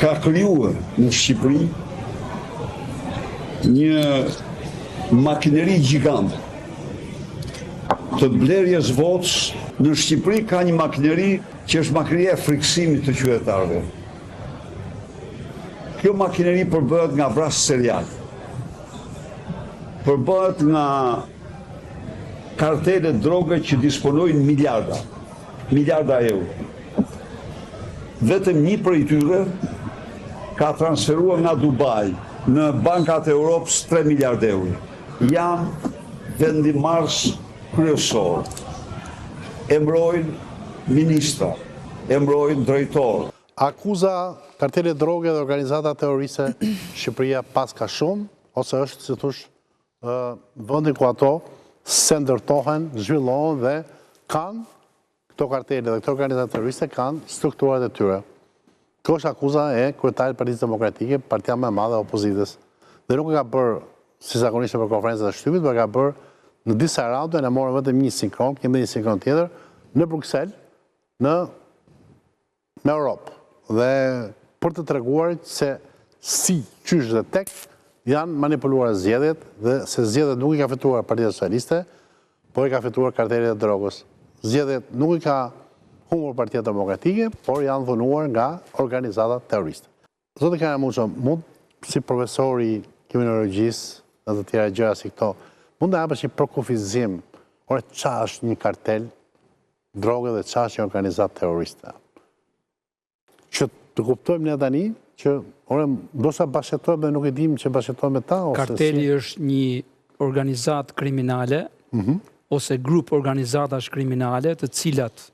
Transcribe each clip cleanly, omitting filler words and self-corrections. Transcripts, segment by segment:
ka krijuar në Shqipëri një makineri gjigante të blerjes votës. Në Shqipëri ka një makineri që është makineria e friksimit të qytetarëve. Kjo makineri përbëhet nga vrasë serial, përbëhet nga kartele droge që disponojnë miliarda euro. Vetëm një prej tyre ka transferuar nga Dubai në bankat e Europës 3 miliard euro. Janë vendimmarrës kryesor. Emrojnë ministra, emrojnë drejtor. Akuza kartele droge dhe organizata terroriste Shqipëria pas ka shumë, ose është, si thush, vendi ku ato se ndërtohen, zhvillohen dhe kanë këto kartele dhe këto organizata terroriste kanë strukturat e tyre. Kjo është akuza e kryetarit Partisë Demokratike, partia më e madhe e opozitës. Dhe nuk e ka bërë si zakonisht për konferencët e shtypit, por e ka bërë në disa raunde, ne morëm vetëm një sinkron, kemi një sinkron tjetër, në Bruxelles, në Europë. Dhe për të treguar se si, qysh dhe tek, janë manipuluar zgjedhjet dhe se zgjedhjet nuk i ka fituar Partia Socialiste, por i ka fituar kartelet e drogës. Zgjedhjet nuk i ka humbur Partia Demokratike, por janë dhunuar nga organizata terroriste. Zotë Karamuço, mund si profesori kriminologjisë dhe të tjera gjëra si këto, mund të hapësh një përkufizim, ore qa është një kartel droge dhe qa është një organizat terroriste? Që të kuptojmë ne tani, që ndoshta bashkëtojmë dhe nuk e dim që bashkëtojmë me ta? Karteli është një organizat kriminale, ose grup organizatash kriminale, të cilat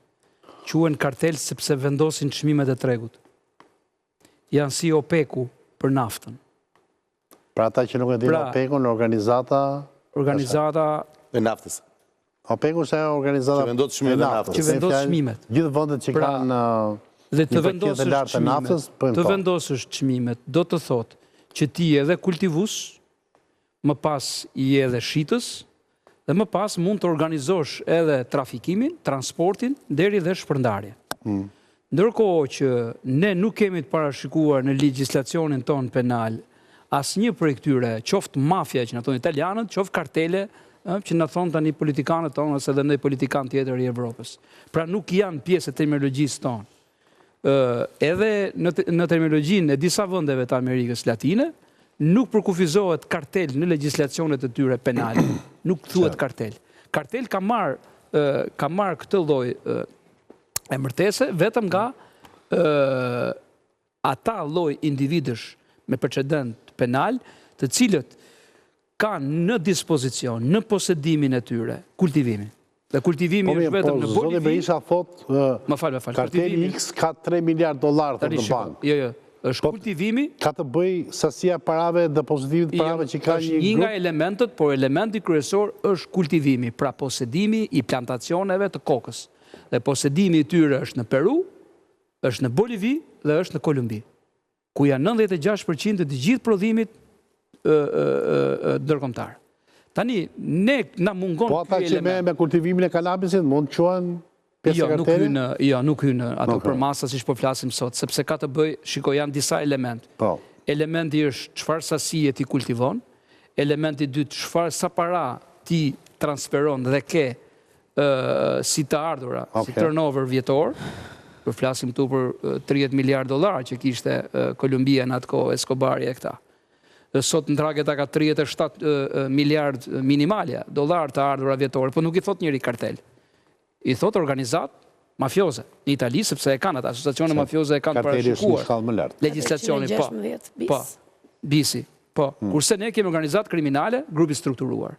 quhen kartel sepse vendosin çmimet e tregut. Janë si OPEC-u për naftën. Pra ata që nuk e din OPEC-un, organizata e naftës. OPEC-u është ajo organizata që vendosë çmimet e naftës. Që vendosë çmimet. Gjithë vendet që kanë dhe të vendosësh çmimet, do të thotë që ti edhe kultivus, më pas i edhe shitës, dhe më pas mund të organizosh edhe trafikimin, transportin, deri dhe shpërndarje. Ndërkohë që ne nuk kemi të parashikuar në legjislacionin ton penal asnjë prej këtyre, qoftë mafia që na thonë italianët, qoftë kartele që na thonë tani politikanët tonë ose edhe ndonjë politikan tjetër i Evropës. Pra nuk janë pjesë e terminologjisë tonë. Edhe në terminologjinë e disa vendeve të Amerikës Latine, nuk përkufizohet kartel në legjislacionet e tyre penale. Nuk thuhet kartel. Kartel ka marrë këtë lloj emërtese vetëm nga ata lloj individësh me precedent penal, të cilët kanë në dispozicion, në posedimin e tyre, kultivimin. Dhe kultivimi është vetëm në Bolivi. Zoti Berisha thot, karteli X ka 3 miliard dollar të bankë. Jo, është kultivimi. Ka të bëj sasia parave, depozitimit parave që ka një grup? Një nga elementet, por elementi kryesor është kultivimi, pra posedimi i plantacioneve të kokës. Dhe posedimi i tyre është në Peru, është në Bolivi dhe është në Kolumbi, ku janë 96% të gjithë prodhimit ndërkombëtar. Tani, ne na mungon po ata që me kultivimin e kanabisit mund të quhen pjesë e kartelit? Jo, nuk hynë ato për masa si po flasim sot, sepse ka të bëj, shiko, janë disa element. Elementi është çfarë sasie ti kultivon, elementi dytë çfarë sa para ti transferon dhe ke si të ardhura, si turnover vjetor, për flasim këtu për 30 miliard dollar që kishte Kolumbia në atë kohë, Escobari e këta. Sot në trageta ka 37 miliard minimalja dollar të ardhura vjetore, po nuk i thot njëri kartel. I thot organizat mafioze në Itali, sepse e kanë ata, asociacione mafioze e kanë parashikuar. Legjislacioni, po. Bisi, po. Kurse ne kemi organizat kriminale, grupi strukturuar.